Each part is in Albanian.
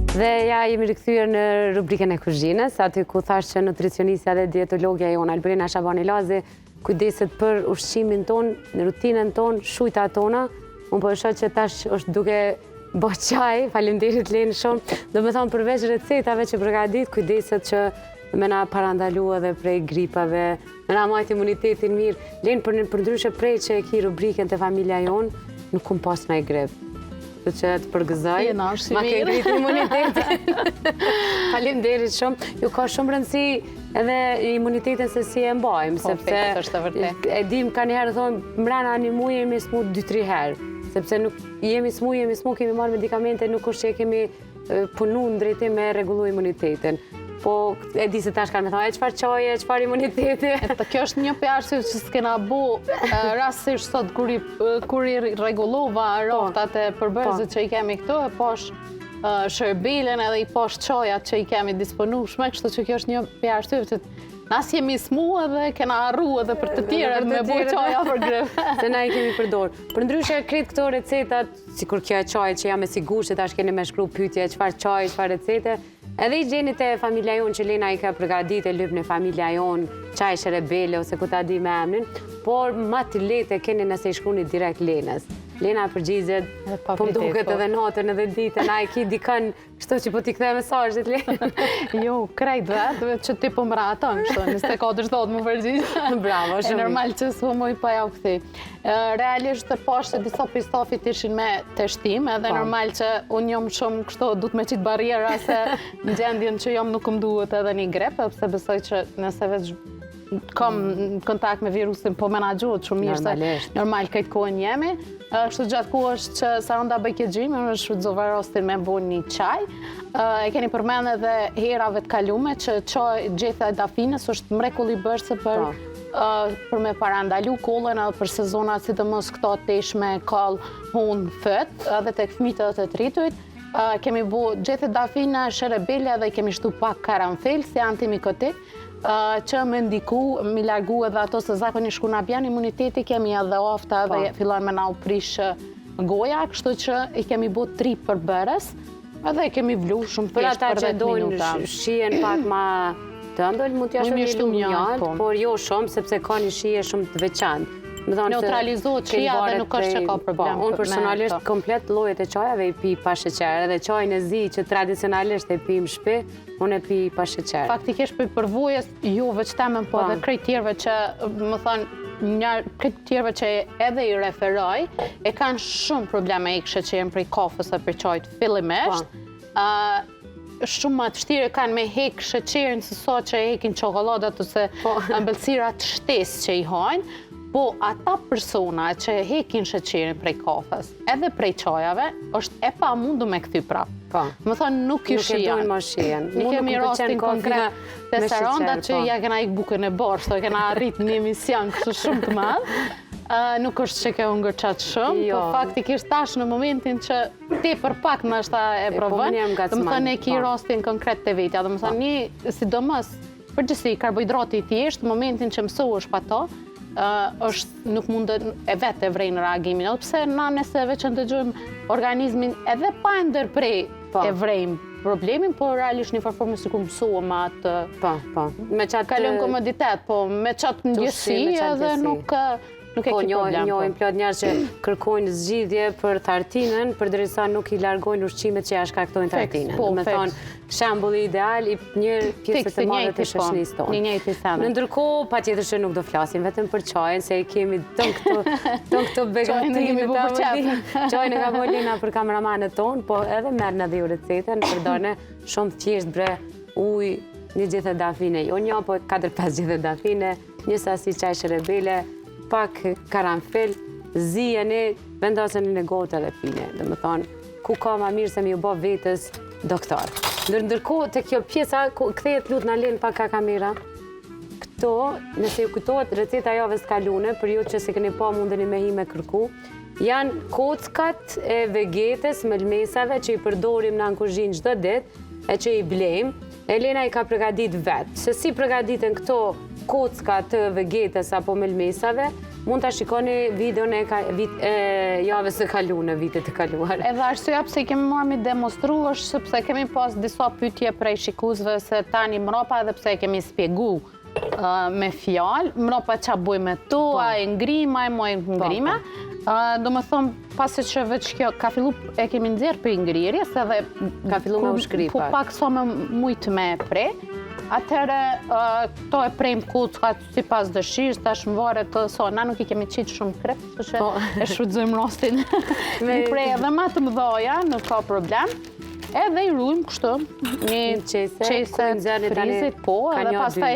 Dhe ja jemi rikthyer në rubrikën e kuzhinës, aty ku thash që nutricionistja dhe dietologja jonë Albrina Shabani Lazi kujdeset për ushqimin ton, në rutinën ton, shujtat tona. Unë po e shoh që tash është duke bë çaj, faleminderit Lenë shumë. Do të thonë përveç recetave që përgatit, kujdeset që me na parandalu edhe prej gripave, me na majt imunitetin mirë. Lenë për ndryshe prej që e ki rubrikën të familja jonë, nuk kum pas në i grip. Që të përgëzoj, ma ke ngrit imunitetin. Faleminderit shumë. Ju ka shumë rëndësi edhe imunitetin se si e mbajmë, sepse e dim ka njëherë thonë, mrena një muaj jemi smu 2-3 herë, sepse nuk jemi smu, kemi marrë medikamente, nuk është që kemi punu në drejtim me regullu imunitetin. Po e di se tash kanë me thonë, e qëfar qaje, e qëfar imuniteti. Kjo është një për arsye që s'kena bu rastësisht sot kur i regullova rotat e përbërësit që i kemi këtu, e posh shërbilen edhe i posh qajat që i kemi disponueshme, kështu që kjo është një për arsye që nas jemi smu edhe kena arru edhe për të tjere me bu qaja për grip. Se na i kemi përdor. Për ndryshe krit këto recetat, sikur kjo e qaj që jam e sigur që tash keni me shkru pyetje, qëfar qaj, qëfar recete, edhe i gjenit e familja jonë që Lena i ka përgadit e lyp në familja jonë, qaj sherebele ose ku ta di me emnin, por ma të lete keni nëse i shkruni direkt Lenës. Lena përgjizet, po më duket edhe natën edhe ditën, a i ki dikën kështu që po t'i kthe mesazhet Lena. Jo, krejt vetë që ti po mra atën, kështu, 24 thot më përgjizet. Bravo, shumë. E normal që s'u moj pa ja u kthi. Realisht të poshtë disa pistofit ishin me teshtim, edhe normal që unë jom shumë kështu du të me qitë barriera se në gjendjen që jom nuk më duhet edhe një grep, sepse besoj që nëse veç kam kontakt me virusin po menaxhohet shumë mirë se normal këtë kohën jemi. Kështu gjatë kohës që sa nda bëj këtë gjimë, në shfrytëzova rostin me bu një qaj. E keni përmend edhe herave të kalume që gjetha e dafines është mrekulli bërse për me parandalu kollën edhe për sezonat sidomos këto teshme, kall, hunë, fët, edhe tek fëmijët edhe të rritur. Kemi bu gjethe dafine, sherebele dhe kemi shtu pak karanfil si antimikotik, që me ndiku, mi largu edhe ato se zakonisht kur na bjen imuniteti, kemi edhe ofta dhe fillon me na u prish goja, kështu që i kemi bu 3 përbërës, edhe kemi vlu shumë thjesht për 10 minuta. Për ata që dojnë shien pak ma të ëmbël, mund t'ja shumë një lumjat, por jo shumë, sepse ka një shije shumë të veçantë. Neutralizohet qia dhe nuk është që ka problem. Unë personalisht komplet llojet e qajave i pi pa sheqer, edhe qajin e zi që tradicionalisht e pim shpi, unë e pi pa sheqer. Faktikisht për përvojës juve që temen, po dhe krejt tjerve që, më thonë, krejt tjerve që edhe i referoj, e kanë shumë probleme i sheqerin për i kafës e për qajt fillimisht. Shumë ma të shtire kanë me hek sheqerin se so që e hekin qokoladat ose ëmbëlsirat shtesë që i hajnë. Po, ata persona që hekin sheqerin prej kafës, edhe prej qajave, është e pa mundu me këthy prapë. Më thonë, nuk ju shijan. Nuk e dojnë ma shijan. Një kemi rastin konkret të Saranda që ja kena ik bukën e borshë, e kena arrit një emision kështu shumë të madhë. Nuk është që ke unë gërqatë shumë, po faktikisht tash në momentin që ti për pak në është e provën, dhe më thonë e ki rastin konkret të vetja, dhe më thonë një, sidomos, përgjësi, karbohidrati i thjesht, momentin që mësu është pa to, nuk mund e vetë e vrejnë reagimin, edhe pse na nëse veç në të gjojmë organizmin edhe pa e ndërprej e vrejmë problemin, po realisht një farformë si kur mësuëm atë kalëm komoditet, po me qatë ndjesi edhe nuk e ki problem. Njojnë plot njerës që kërkojnë zgjidhje për tartinën, përderisa nuk i largojnë ushqimet që ja shkaktojnë tartinën. Me thonë, shembulli ideal i një pjesët e madhe të shoqërisë tonë. Në ndërkohë, patjetër që nuk do flasim vetëm për qajën, se kemi tën këto begatime të amëdhi. Qajën e ka bo Lena për kameramanët tonë, po edhe merë në dhe ju recetën, përdojnë shumë thjesht bre, ujë, një gjithë dafine, jo një, po 4-5 gjithë dafine, një sasi qaj sherebele, pak karanfil, zijeni, vendosën në gotë edhe pine. Dhe më thonë, ku ka ma mirë se mi u bo vetës doktor. Ndërkohë, të kjo pjesa, këthejet lut në lenë pak ka kamera, këto, nëse ju kujtohet receta javës kalune, për ju që se këni pa mundeni me hi me kërku, janë kockat e vegetës, melmesave që i përdorim në kuzhinë çdo ditë, e që i blejmë, Elena i ka përgadit vetë. Se si përgaditën këto kocka të vegetës apo melmesave, mund të shikoni videon e javës së kaluar, vitet të kaluara. Edhe arsyeja pse kemi marrë mi demonstru është sepse kemi pas disa pyetje prej shikuesve se tani mbrapa edhe pse kemi spjegu me fjalë, mbrapa qa buj me tu, a e ngrima, e moj ngrime. Do më thonë, pasi që veç kjo ka fillu e kemi nxjerrë për ngrirjes edhe ka fillu me u shkripa. Po pak sa me mujtë me pre. Atëherë, to e prejmë kuckat si pas dëshirës, tash më varet të so, na nuk I kemi qitë shumë krep, që e shfrytëzojmë rostin. Në prej edhe ma të mëdhoja, nuk ka problem. Edhe I rujmë kështu, një qese frizit, po, edhe pastaj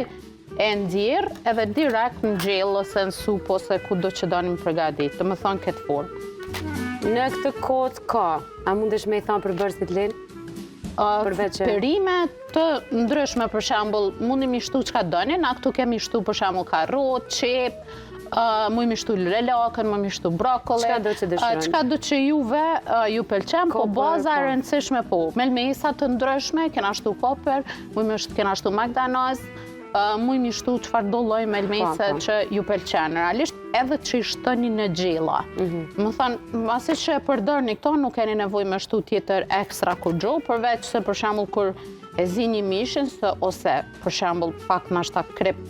e ndjerë, edhe direkt në gjellë ose në supë ose ku do që donim përgadit, të më thonë këtë formë. Në këtë kohë ka, a mundesh me I thonë për bërësit linë? Perime të ndryshme, për shembull, mundi mi shtu çka doni, na këtu kemi shtu për shembull karrot, qep, mundi mi shtu lelakën, mundi mi shtu brokkoli. Çka do që dëshironi? Çka do që juve ju pëlqen, po baza e rëndësishme po. Melmesa të ndryshme, kena shtu koper, kena shtu magdanoz, mundi mi shtu çfarë do lloj melmese që ju pëlqen. Realisht edhe që I shtoni në gjella. Më thonë, masi që e përdorni këto, nuk keni nevojë me shtu tjetër ekstra kur gjo, përveç se për shembull kur e zini mishin, ose për shembull pak nashta krep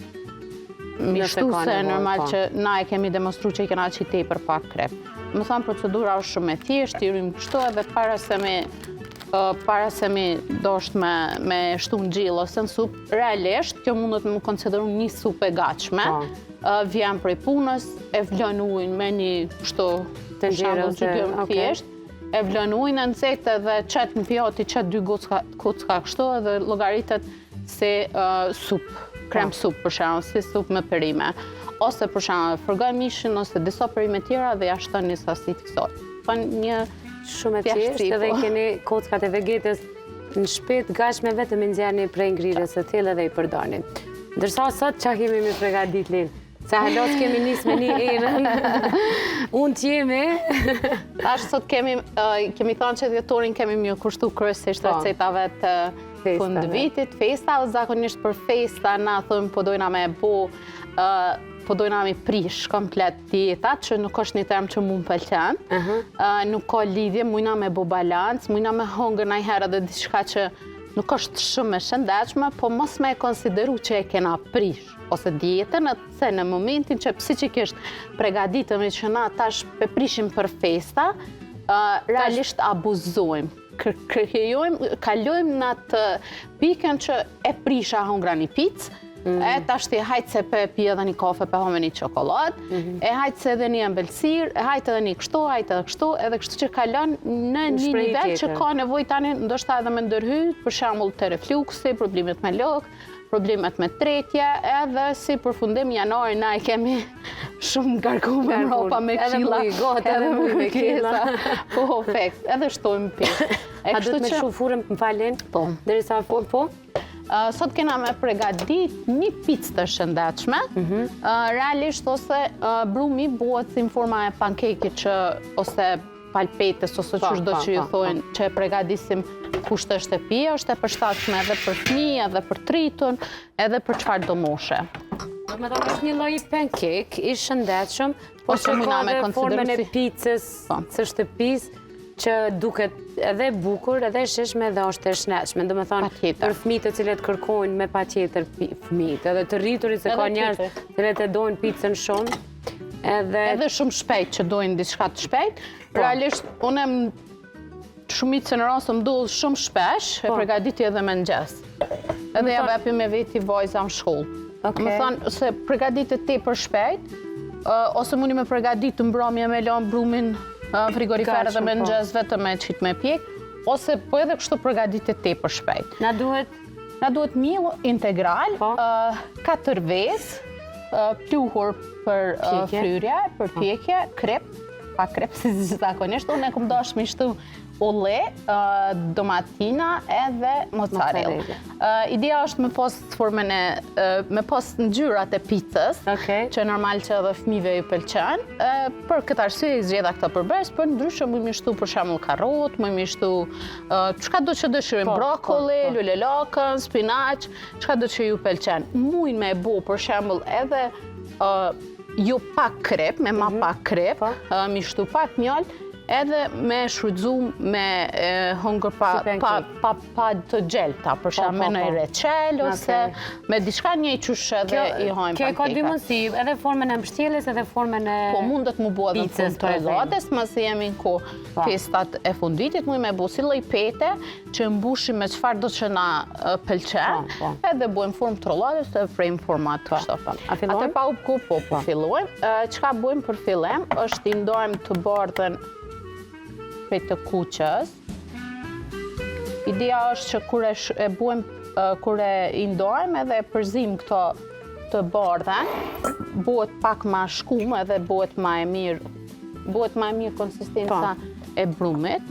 mishtu se normal që na e kemi demonstru që I kena që I tepër pak krep. Më thonë, procedura është shumë e thjeshtë, I rrim kështu edhe para se mi dosht me shtu në gjillë ose në supë, realisht, kjo mundet me më konsideru një supë e gatshme, vjen prej punës, e vlon ujnë me një kështu të shembull që kjo thjesht, e vlon ujnë në nxehtë dhe qet në pjati, qet 2 kocka kështu edhe llogaritet si supë, krem supë për shembull, si supë me perime. Ose për shembull, fërgoj mishin ose disa perime tjera dhe ja shton një sasi të kësaj. Po një shumë e thjeshtë edhe keni kockat e vegetës në shtëpi gatshme vetëm I nxjerrni prej ngrirjes së thellë dhe I përdorni. Ndërsa sot çka kemi me përgatit Linë? Se halos kemi nis me një erën. Unë t'jemi. Tash sot kemi thënë që dhjetorin kemi mjë kushtu kryesisht recetave të fund vitit, festa, o zakonisht për festa na thëmë po dojna me po dojna me prish komplet dietat, që nuk është një term që mu më pëlqen. Nuk ka lidhje, mujna me bo balans, mujna me hongër najherë dhe diçka që nuk është shumë e shëndetshme, po mos me e konsideru që e kena prish ose dietën, se në momentin që psiqikisht pregaditëm që na tash pe prishim për festa, realisht abuzojmë. Kalojmë në atë pikën që e prisha hongra një picë, e tash ti hajtë se pe pi edhe një kafe, pe home një qokoladë, e hajtë se edhe një embelsir, e hajtë edhe një kështu, hajtë edhe kështu, edhe kështu që kalon në një nivel që ka nevoj tani ndoshta edhe me ndërhyt, për shembull të refluksi, problemet me lok, problemet me tretje, edhe si përfundim janari na I kemi shumë garkume mropa me këshilla. Edhe gotë, edhe me këshilla. Po, fekt, edhe shtojmë pishë. A du të me shufurëm, më falin? Po. Derisa po? Sot kena me pregadit një picë të shëndetshme, realisht ose brumi buhet si në forma e pankekit që, ose palpetes, ose qështë do që ju thojnë që e pregadisim kusht është e pia, është e përshtatshme edhe për fëmijë, edhe për tritun, edhe për çfarë do moshe. Me të është një lloj pancake, I shëndetshëm, po që ka dhe formën e picës së shtëpisë, që duket edhe bukur, edhe shishme dhe është e shnetshme. Do me thonë, për fëmijët të cilët kërkojnë me patjetër fëmijët, edhe të rriturit se ka njerëz të cilët e dojnë picën shumë. Edhe shumë shpejt që dojnë diçka të shpejt. Realisht, unë shumicën e rastëm ndodh shumë shpesh, e përgatitje edhe me mëngjes. Edhe ja vepi me veti vajza në shkollë. Më thonë, se përgatitet tepër shpejt, ose mundi me përgatit të mbrëmje me lanë brumin frigorifer edhe me mëngjes vetëm me qit me pjek, ose po edhe kështu përgatitet tepër shpejt. Na duhet miell integral, 4 vezë, pluhur për fryrje, për pjekje, krep, pa krep si zakonisht, unë e kum dash me shtu olle, domatina edhe mozzarella. Ideja është me pas formën me pas ngjyrat e picës, që normal që edhe fëmijëve ju pëlqen. Për këtë arsye I zgjedha këto përbërës, por ndryshe mund mi shtu për shembull karrot, mund mi shtu çka do që dëshirojmë, brokkoli, lulelakën, spinaq, çka do që ju pëlqen. Mund me e bo për shembull edhe jo pak krep, me ma pak krep, mi shtu pak mjallë, edhe me shfrytzu me hongër pa të gjelta, për shkak me në reçel, ose me diçka një qysh edhe i hajmë pankeka. Kjo ka dy mundësi, edhe formën e mbështjellës, edhe formën e po mundet mu bua dhe në torrallades, masi jemi në ko festat e funditit, mu i me bu si lloj pete, që mbushim me çfarë do që na pëlqen, edhe bujmë formë torrallades, edhe frejmë format të kështu. Atë pa u ku, po fillojmë. Çka bujmë për fillim, është i ndojmë të bardhën të kuqës. Ideja është që kur e indojmë edhe e përzim këto të bardhen, bëhet pak ma shkum edhe bëhet ma e mirë konsistenca e brumit.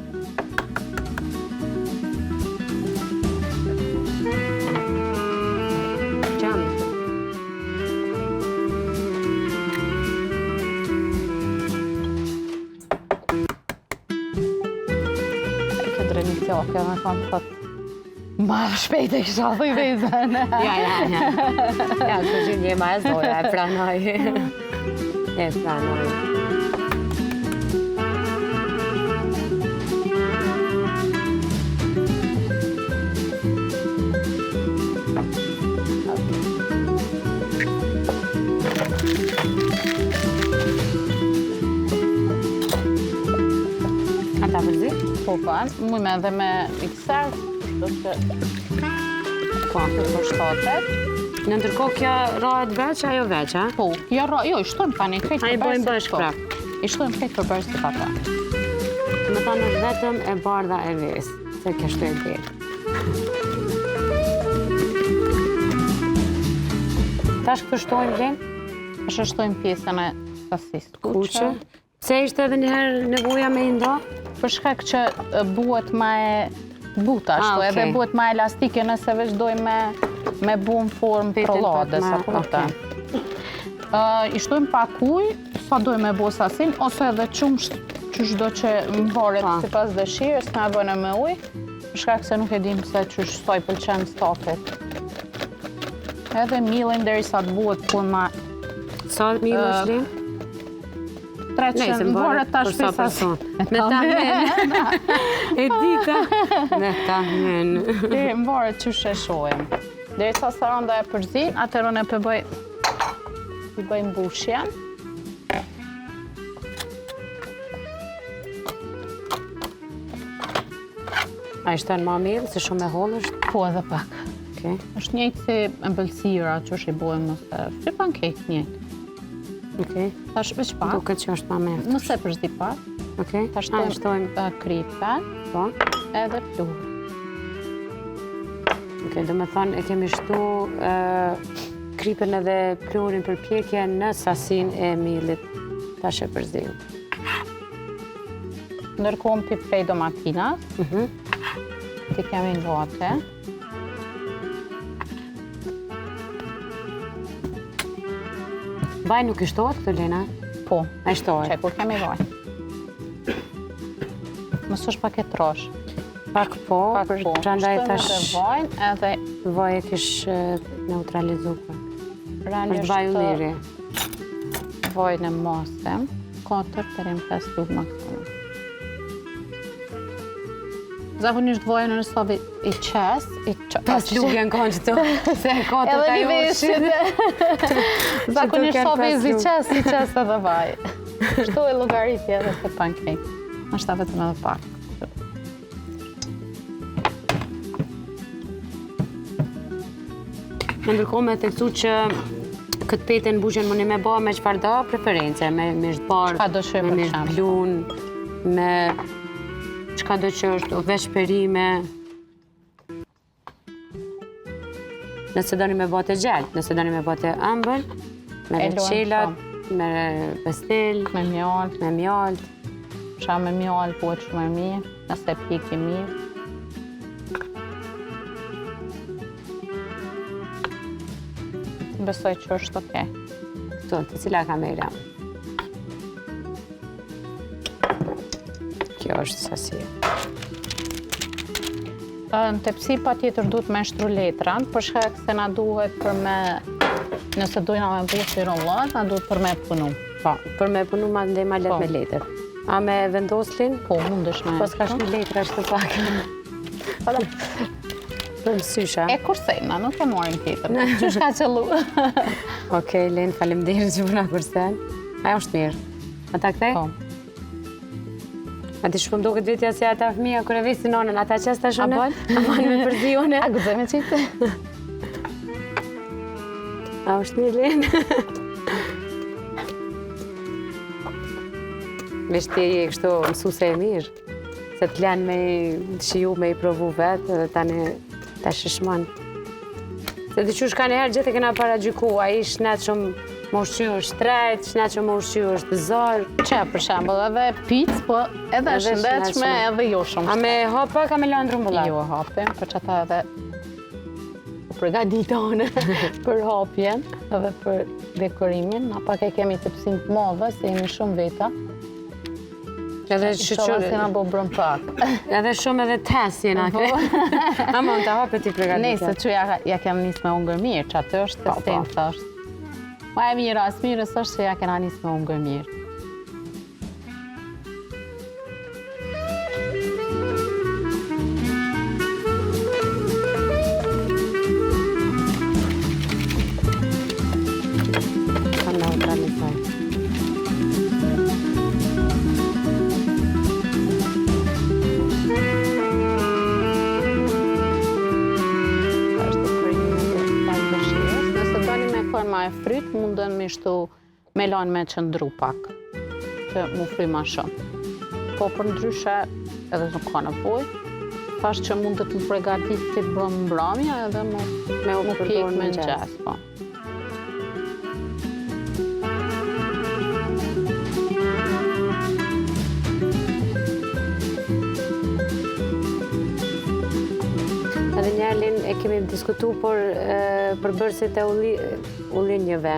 Kjo me thonë thot ma shpejt e kisha thuj vezën. Ja, këshin je ma e zora, e pranoj. E pranoj. Ata përzi? Po banë, mujme edhe me mikser, do që të përshtatet. Në ndërkohë kjo rohet veç, ajo veç, a? Po, jo, i shtojmë tani krejt për bërës të shprap. I shtojmë krejt për bërës të pata. Me thanë vetëm e bardha e vesë, se kështu e bërë. Tash këtë shtojmë gjenë? Është shtojmë pjesën e sasisë kuqë. Pse ishte edhe njëherë nevoja me i ndo? Për shkak që buhet ma e buta, edhe buhet ma elastike nëse veç dojmë me bu në formë trollades. I shtojmë pak ujë, sa dojmë me bu sasin, ose edhe qysh do që mbaret si pas dëshirës, me bëne me ujë, për shkak se nuk e dim se qysh soj pëlqen stafet. Edhe millin deri sa të buhet punë ma... Sa millë është linë? 300 mborët ta shpesas. Me tahmen. E dita. Me tahmen. Mborët që sheshojmë. Dhe sa saranda e përzin, atërën e i bëj mbushjen. A ishte në ma mirë, se shumë e hollë është? Po edhe pak. është njëjtë si ëmbëlsira që është i bojmë si pankejt njëjtë. Tash veç pak. Duket që është ma mirë. Nëse përzdi pak. Ta shtojmë kripen edhe pluhur. Do me thonë, e kemi shtu kripen edhe pluhurin për pjekje në sasin e millit. Tash e përzdim. Ndërkohëm t'i prej domatinas. T'i kemi në gate. Vaj nuk i shtohet këtë, Lena? Po. A i shtohet? Që, kur kemi vaj. Mësë është pak e trosh. Pak po, prandaj tash... Shtojmë edhe vajnë edhe... Vaj e kish neutralizu pak. Realisht... Është vaj u miri. Vajnë e mosëm, 4-5 lugë maksimum. Zakonisht vojnë në sobi i qes, i qes. 5 lugë janë konë qëto, se e kotë të ju shqit. Zakonisht sobi i qes edhe vaj. Shtu e logaritje edhe se pankejk. Në shta vetëm edhe pak. Në ndërkohë me teksu që këtë pete në bushën më një me ba me qëfar do preference, me mishtë bardë, me mishtë blun, me qëka do që është veç perime. Nëse do një me bote gjellë, nëse do një me bote ëmbël, me reqelat, me pestil, me mjalt. Qa me mjalt po e shumë e mirë, nëse pjekje mirë. Besoj që është okej. Këtu, të cila kamera? Kjo është sasi. Në tepsi pa tjetër duhet me shtru letran, për shkak se na duhet për me Nëse dojna me bu si rollat, na duhet për me punu. Po, për me punu ma ndej ma let me letër. A me vendoslin? Po, mundesh me. Po s'ka shmi letër ashtë të pak. Për mësysha. E kursejna, nuk e morim tjetër. Qysh ka qëllu? Okej, Len, faleminderit që përna kursen. Ajo është mirë. A ta kthej? Po. A ti shpëm do këtë vetja si ata fëmija kër e visi nonën, ata qës të shone? A manë me përzi une? A gëzë me qitë? A është mirë, Len? Vesh ti e kështu mësuse e mirë, se të lenë me shiju, me i provu vetë, dhe tani ta shishmon. Se të qush ka njëherë gjithë e kena para gjyku, a i shnet shumë më ushqyu është trejt, shnet shumë më ushqyu është zorë. Që, për shambull, edhe pizë, po edhe shëndetshme, edhe jo shumë. A me hopë, ka me lëndru mbëllat? Jo hopë, për që ata edhe përgatitone për hopjen edhe për dekorimin. Na pak e kemi të pësim të modhe, se jemi shumë veta. Edhe shqyqyre. Si na bo brëm pak. Edhe shumë edhe tes jena kre. A mund të hopë ti përgatitja. Nejse që ja kem njës me ungër mirë, që atë është të stenë të është. Ma e mirë, as mirës është që ja kena njës me ungër mirë. Ma e fryt, mundën me shtu me lanë me qëndru pak, që mu fry ma shumë. Po për ndryshe, edhe nuk ka nevoj, thash që mundet të pregatit të brëmbrëmja edhe mu pjek me në gjesë, po. Edhe një Lin, e kemi diskutu për bërësit e ullinjëve.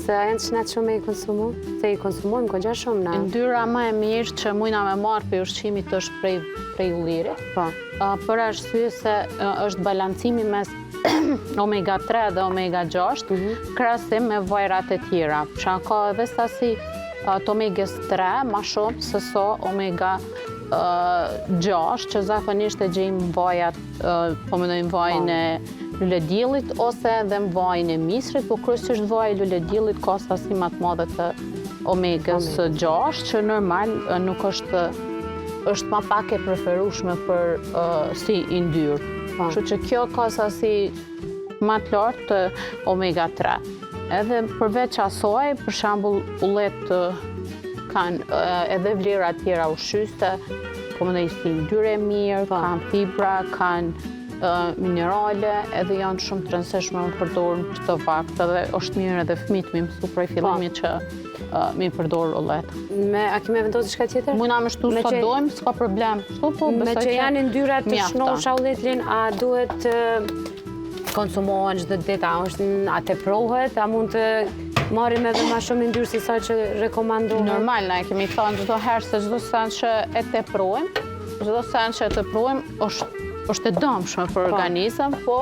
Se a janë shnetë shumë e i konsumu? Se i konsumojmë këgja shumë na? Ndyra ma e mirë që mujna me marë për ushqimit është prej ullirit. Po. Për arsye se është balancimi mes omega-3 dhe omega-6, krahasim me vajrat e tjera. Pra ka edhe sasi të omega-3 ma shumë se so omega-6, që zakonisht e gjejmë vajat, po mendojmë vajin e luledillit ose edhe në vajin e misrit, po kryesisht vaji i luledillit ka sasi më të madhe të omega-6, që normal nuk është ma pak e preferueshme për si yndyrë. Kështu që kjo ka sasi më të lartë të omega-3. Edhe përveç asaj, për shembull, ullet kanë edhe vlera tjera ushqyese, po mendoj si yndyrë e mirë, kanë fibra, kanë minerale, edhe janë shumë të rëndësishme më përdorur në çdo vakt, edhe është mirë edhe fëmijët me mësu prej fillimit që mi përdor ullet. A kemi vendosur diçka tjetër? Mujna me shtu sa dojmë, s'ka problem. Me që janë ndyra të shnosha ulletlin, a duhet konsumohen çdo ditë, a teprohet, a mund të marrim edhe ma shumë ndyrë se sa që rekomandohet? Normal, na e kemi thënë çdo herë se çdo sen që e teprojmë, është e dëmshme për organizëm, po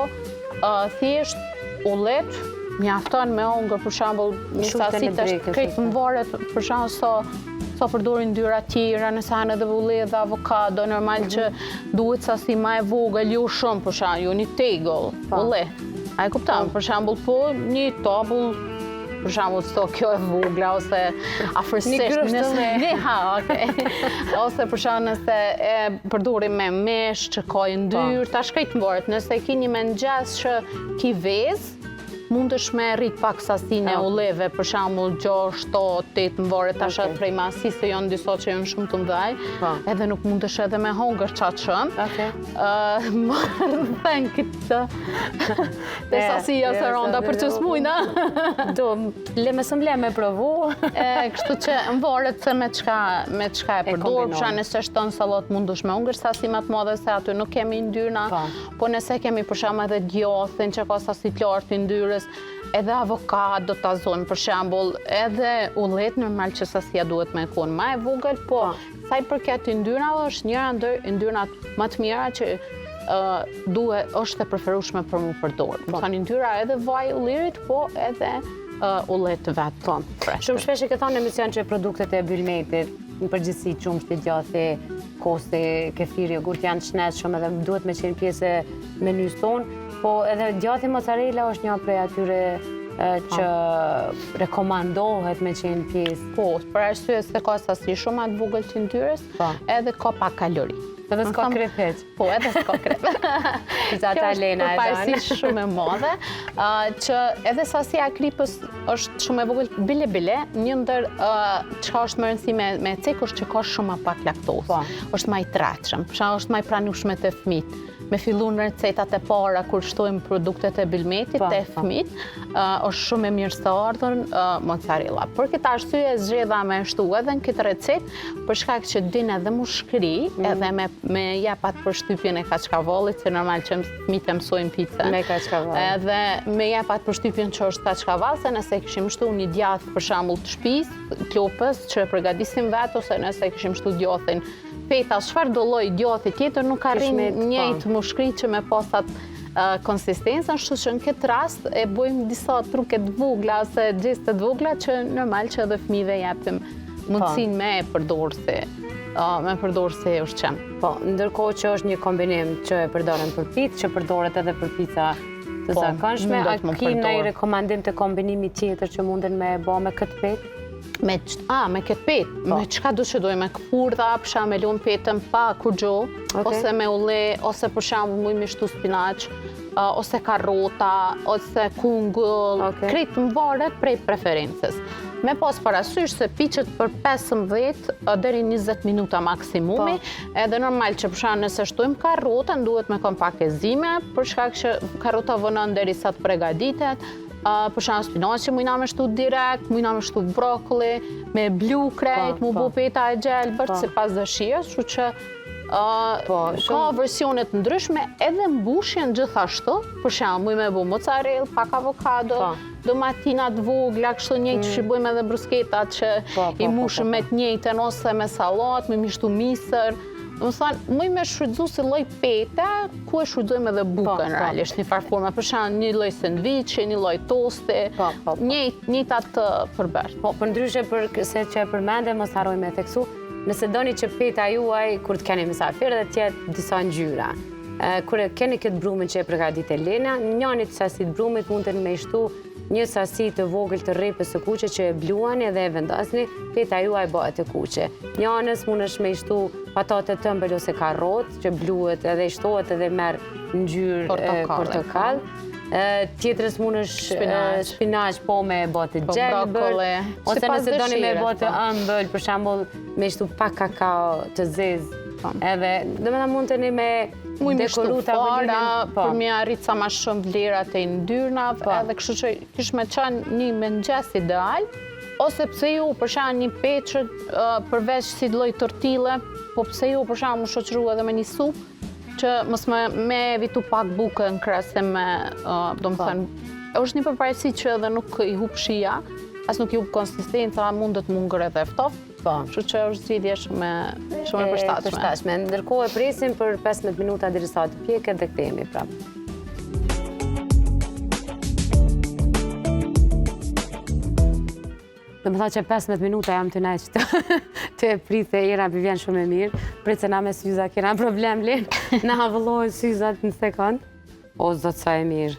thjesht ullet mjafton me ongër, për shembull, një sasi të krejtë më varet, për shembull, sa përdorin ndyra tjera, nëse hanë edhe ullet dhe avokado, normal që duhet sasi ma e vogël, jo shumë, për shembull, jo një tegull, ullet. A e kupton, për shembull, po një tabull, për shembull, sto kjo e vogla, ose afërsisht ose për shembull nëse e përdorim me mesh që ka yndyrë, ta shkrejt më varet, nëse ki një mëngjes që ki vezë, mundesh me rrit pak sasinë e ulleve, për shembull 6, 7, 8 më varet tash prej masi, se janë disa që janë shumë të mëdhaj, edhe nuk mundesh edhe me hongër qatë shumë. Marrë thënë këtë dhe sasia së ronda për që s'mujna. Le me provu. Kështu që më varet se me qka e përdor, pra nëse shton sallat mundesh me hongër sasi më të madhe se aty nuk kemi ndyrna, po nëse kemi për shembull edhe djathin që ka sasi të lartë yndyrës, edhe avokado të azon, për shembull, edhe ullet normal që sasia duhet me konë ma e vogël, po sa i përket yndyrnave është njëra ndër yndyrnat më të mira që është e preferueshme për mu përdorë. Më thani ndyra edhe vaj ullirit, po edhe ullet të vetë. Shumë shpesh e këtha në emision që produktet e Bylmetit, në përgjithësi qumshti, djathi, kosti, kefiri, jogurt janë të shnetshëm edhe duhet me qenë pjesë e menys tonë, po edhe djathi mozzarella është një prej atyre që rekomandohet me qenë pjesë. Po, për arsye se ka sasi shumë atë vogël të yndyrës, edhe ka pak kalori. Edhe s'ka krepet. Po, edhe s'ka krepet. Kjo është përparësi shumë e madhe, që edhe sasia e kripës është shumë e vogël bile, një ndër që është më rëndësi me cek është që ka shumë pak laktozë. Është më i tratshëm, është më i pranueshëm te fëmijët. Me fillu në recetat e para kur shtojmë produktet e Bylmetit te fëmijët, është shumë e mirë së ardhur mozzarella. Për këtë arsye zgjedha me shtu edhe në këtë recet, për shkak që din edhe mu shkri, edhe me jap atë përshtypjen e kaçkavallit, se normal që fëmijët e mësojnë picën. Me kaçkavall. Edhe me jap atë përshtypjen që është kaçkavall, se nëse kishim shtu një djath për shembull të shtëpisë, klopës që e përgatisim vetë, ose nëse kishim shtu djathin peta, çfarë do lloj djathi tjetër nuk arrin njëjtë mushkri që me pasat konsistencën, kështu që në këtë rast e bëjmë disa truke të vogla ose gjeste të vogla që normal që edhe fëmijëve japim mundësinë me përdorë se ushqim. Po, ndërkohë që është një kombinim që e përdoren për picë, që përdoret edhe për pica të zakonshme, a ki ndonjë rekomandim të kombinimi tjetër që munden me bë me këtë petë? Me këtë petë, me qka du që dojë, me këpurdha, përsha me lunë petën pa kurgjo, ose me ule, ose përsha mu i mishtu spinaq, ose karota, ose kungull, kretë më varet prej preferences. Me pas parasysh se piqet për 15 deri 20 minuta maksimumi, edhe normal që përsha nëse shtojmë karotën, duhet me kom pak e zime, për shkak që karota vënën deri sa të pregaditet, për shkak spinaqi mujna me shtu direkt, mujna me shtu brokoli, me blu krejt, mu bu peta e gjelbërt, si pas dëshirës, shu që ka versionet ndryshme edhe mbushjen gjithashtu, për shkak muj me bu mozzarella, pak avokado, domatinat vogla, kështu njëjtë që bëjmë edhe brusketat që i mushëm me të njëjtën ose me salat, me mishtu misër. Më thonë, muj me shfrytzu si lloj pete, ku e shfrytëzojmë edhe bukën, realisht, një farë forma, për shkak një lloj sendviçi, një lloj tosti, njëjtë atë përbërë. Po, për ndryshe se që e përmende, mos harroj me theksu, nëse doni që peta juaj, kur të keni mysafirë, dhe tjetë disa ngjyra. Kur e keni këtë brumin që e përgadit Elena, njënit sasit brumit mund të me shtu një sasi të vogël të rrepës së kuqe që e bluani dhe e vendosni, peta juaj bëhet e kuqe. Njënës mund është me shtu patate tëmbël ose karrot, që bluet edhe shtohet edhe merë ngjyrë portokall. Tjetrës mund është spinaq po me botë gjelbër, ose nëse doni me botë ëmbël, për shembull me shtu pak kakao të zezë. Edhe, dhe me mund të një me dekoru të avëllimin, për mi arrit sa ma shumë vlerat e ndyrnav, edhe kështu që kish me qanë një mëngjes ideal, ose pse ju përshan një peqët përveç si loj tortile, po pse ju përshan më shoqëru edhe me një supë, që mos me evitu pak bukë në krese me, do më thënë, është një përparësi që edhe nuk i hup shia, as nuk i hup konsistenca, mundet mungër edhe ftoftë, kështu që është zgjidhje shumë e përshtatshme. Ndërkohë e presim për 15 minuta derisa të pjeket dhe kthehemi prapë. Do më tha që 15 minuta jam të neqë të e prite, jera për vjen shumë e mirë. Pritë na me syza, kena problem linë, na havëllohen syzat në sekund. O, zotë sa e mirë.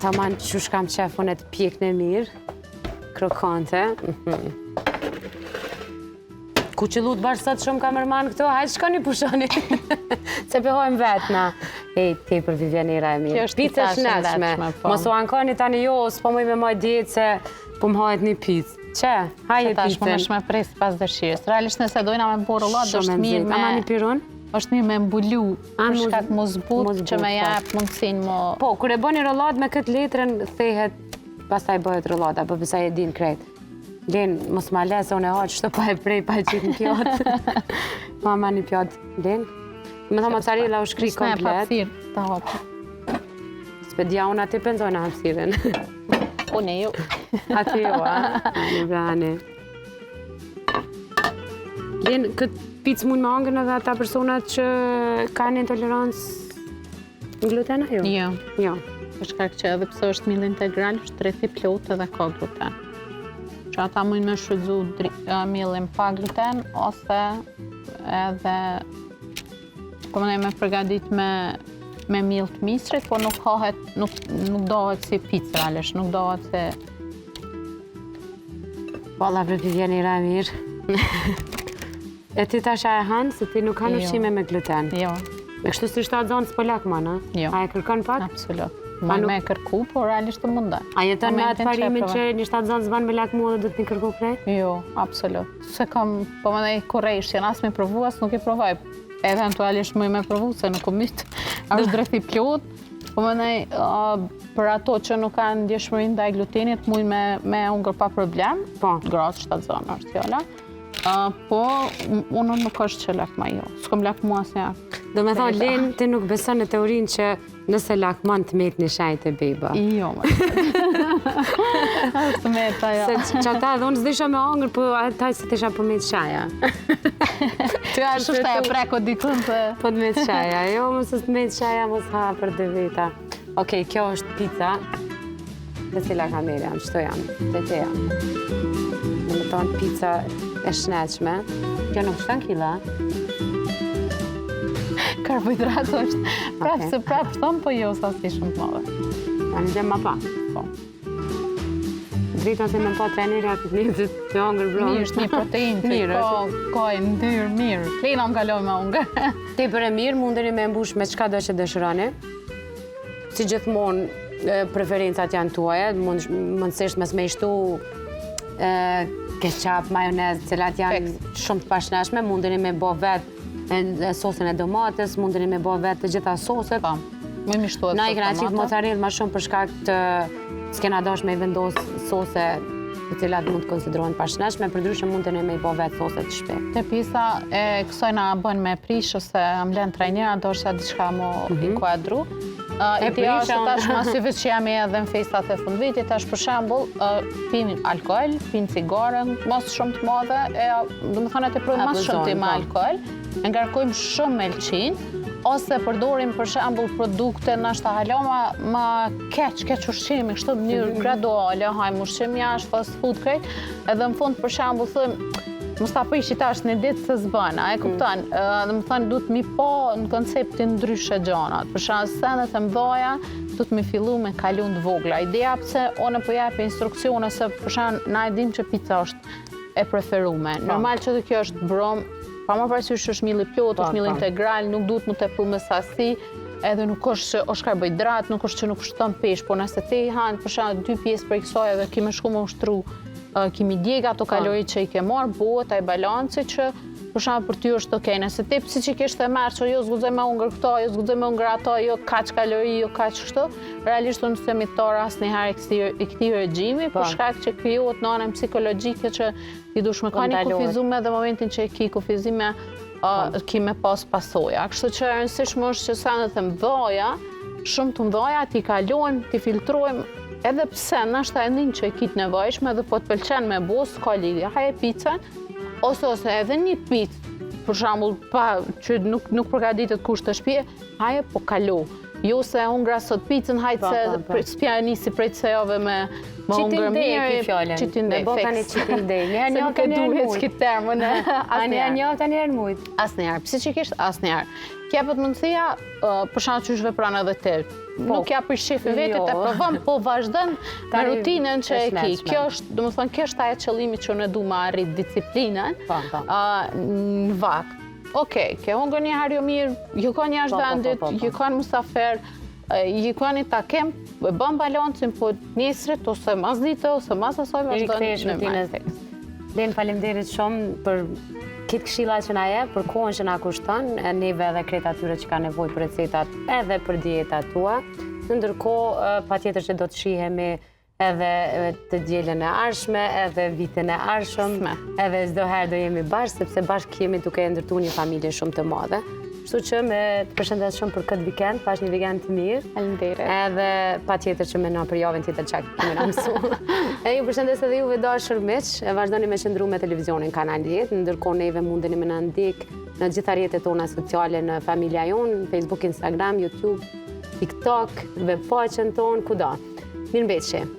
Ta manë që shkam qefun e të pjek në mirë. Krokante. Ku që lutë bashkë sot shumë kamerman këto, hajtë shka një pushoni. Se pëhojmë vetë na. Ej, ti për Vivianera e mirë. Pizza shnetshme. Mos u ankoni tani jo, s'po muj me moj djetë se po më hajt një pizë. Që? Haje pizën. Tash më me shme presë pas dëshirës. Realisht nëse dojna me borë lot, është mirë me... Ama një piron? është mirë me mbulu, për shkak mos zbut, që me jap mundësin më... Po, kur e bëni rollat me këtë letrën, thehet, pastaj bëhet rollat, apo pësaj e din krejt. Len, mos ma lesë, unë e haqë, shto pa e prej, pa e qitë në pjotë. Mama një pjotë, Len. Me tha mozzarella u shkri komplet. S'me e hapsirë, ta hapë. Spedia unë ati penzojnë hapsiren. Unë ju. Ati ju, a? Një brane. Len, këtë picë mund me hangën edhe ata personat që kanë intolerancë në gluten, jo? Jo. Për shkak që edhe pse është miell integral, është rrethi plot edhe ka gluten. Që ata mund me shfrytzu mielin pa gluten ose edhe me përgatit me miell të misrit, po nuk dohet si picë realisht, nuk dohet si... Valla përpi vjeni ra mirë. E ti tash a e hanë, se ti nuk hanë ushqime me gluten? Jo. Me kështu si shtatë zonë s'po lak ma, në? Jo. A e kërkon pak? Absolut. Me kërku, por realisht të mundaj. A jetën me atë parimin që një shtatë zonë s'ban me lak mua dhe du të një kërku krejt? Jo, absolut. Se kam, po më nej korejshtjen, as me provu, as nuk i provaj. Eventualisht më i me provu, se nuk kom mytë. Ashtë drethi plot, po më nej, për ato që nuk kanë ndjeshmërinë ndaj glutenit, mujnë me hungër pa problem. Po. Gratë shtatë zonë është fjalla. Po, unë nuk është që lak ma jo. S'kom lak mua asë njerë. Do me thonë, Len, ti nuk beson në teorinë që nëse lakmon të metë një shajt e beba. Jo, më të metë, ja. Se që ata edhe unë s'disha me hangër, po taj se t'isha po metë shaja. Ty ashtë shte e preko dikun të... Po të metë shaja, jo, mësë të metë shaja, mos ha për 2 vita. Okej, kjo është pizza. Dhe cila kamere janë, qëto janë, dhe te janë. Në më tonë pizza e shneqme. Kjo nuk shton kila? Karbohidrat është prapë se prapë shton, po jo sa si shumë të madhe. A një gjemë ma pa? Po. Drita se me pa trenirja këtë një të hongër bronë. Mirë, është një protein që ka e ndyrë mirë. Lina më kaloj me hongër. Te për e mirë, mundeni me mbush me qka do që dëshironi. Si gjithmonë preferencat janë tuaja, mundësisht mes me ishtu ketchup, majonez, cilat janë shumë të pashnashme, mundeni me bo vetë sosën e domates, mundeni me bo vetë të gjitha soset. Pa, me mishtu e na i këna qitë mozzarella ma shumë për shkak të s'kena dash me i vendos sose të cilat mund të konsiderohen pashnashme, përdryshe mundeni me i bo vetë soset të shpe. Te pisa e kësoj na bën me prish ose amlen trajnera, do është diçka mo i kuadru. Ideja është tash masive që jam edhe në festat e fundvitit, tash për shembull, pin alkohol, pin cigaren, mos shumë të madhe, do më thonë të provojmë mas shumë të me alkohol, ngarkojmë shumë melçin, ose përdorim për shembull produkte nashta hala ma keq ushqimi, kështu në mënyrë graduale, hajmë ushqim jashtë, fast food krejt, edhe në fund për shembull thëmë, mos ta prish që tash një ditë se s'bëna, e kupton? Dhe më thënë, du të mi po në konceptin ndryshe gjanat. Për shembull, senet e mdhaja, du të mi fillu me kalun të vogla. Ideja pëse one po jep instruksione se për shembull, na e dim që pizza është e preferume. Normal që dhe kjo është brom, pa më parasysh është miell i plot, është miell integral, nuk duhet më tepër me sasi, edhe nuk është që është karbohidrat, nuk është që nuk shton peshë, po nëse ti han për shembull 2 pjesë për kësaj edhe ki më shku më ushtru, kimi djeg ato kalori që i ke marrë, bëhet ai balanci që për shembull për ty është okej. Nëse ti psiqikisht e merr që jo zguxoj me hungër këto, jo zguxoj me hungër ato, jo kaq kalori, jo kaq kështu, realisht unë s'jam i tor asnjëherë i këtij regjimi, për shkak që krijohet në anën psikologjike që ti dush me kanë kufizuar edhe momentin që e ki kufizime ki me pas pasoja. Kështu që e rëndësishme është që sanet e mdhaja, shumë të mdhaja, ti kalojmë, ti filtrojmë, edhe pse nashta e ndin që e kitë nevojshme dhe po të pëlqen me bo, s'ka lidhje, haje pizzan, ose edhe një pizzë, për shembull, që nuk përgatitet kusht të shtëpie, haje po kalo. Jo se hungra sot pizzën, hajtë se s'pja nisi prej të sejove me hungrë mirë, qitindej, feks. Se nuk e duhet që këtë termën, asnjëherë. Asnjëherë, psiqikisht asnjëherë. Kjepët mundësia, për shembull që vepron edhe ti. Nuk ja për shefin vetit e provon, po vazhdon me rutinën që e ki. Kjo është, do më thonë, kjo është ajo qëllimi që unë du ma arrit disiplinën në vakt. Okej, ke hungër një herë jo mirë, ju ka një ashtë vendit, ju ka në musafer, ju ka një takem, bën balancin, po nesrit, ose mas dite, ose mas asoj vazhdon në majtë. Len, faleminderit shumë për këtë këshilla që na jep, për kohën që na kushton, neve edhe krejt atyre që ka nevojë për recetat edhe për dietat tua. Ndërkohë, patjetër që do të shihemi edhe të dielën e ardhshme, edhe vitin e ardhshëm, edhe çdo herë do jemi bashkë, sepse bashkë jemi duke ndërtuar një familje shumë të madhe. Kështu që me të përshëndes shumë për këtë vikend, pash një vikend të mirë. Faleminderit. Edhe pa tjetër që me në për javën tjetër çak kemi na mësu. E ju përshëndes edhe juve dashur miq, vazhdoni me qëndru me televizionin Kanal 10, ndërkohë neve mundeni me na ndjek në gjitha rrjetet tona sociale në familja jonë, Facebook, Instagram, YouTube, TikTok, webfaqen tonë, kudo. Mirëmbëjtje.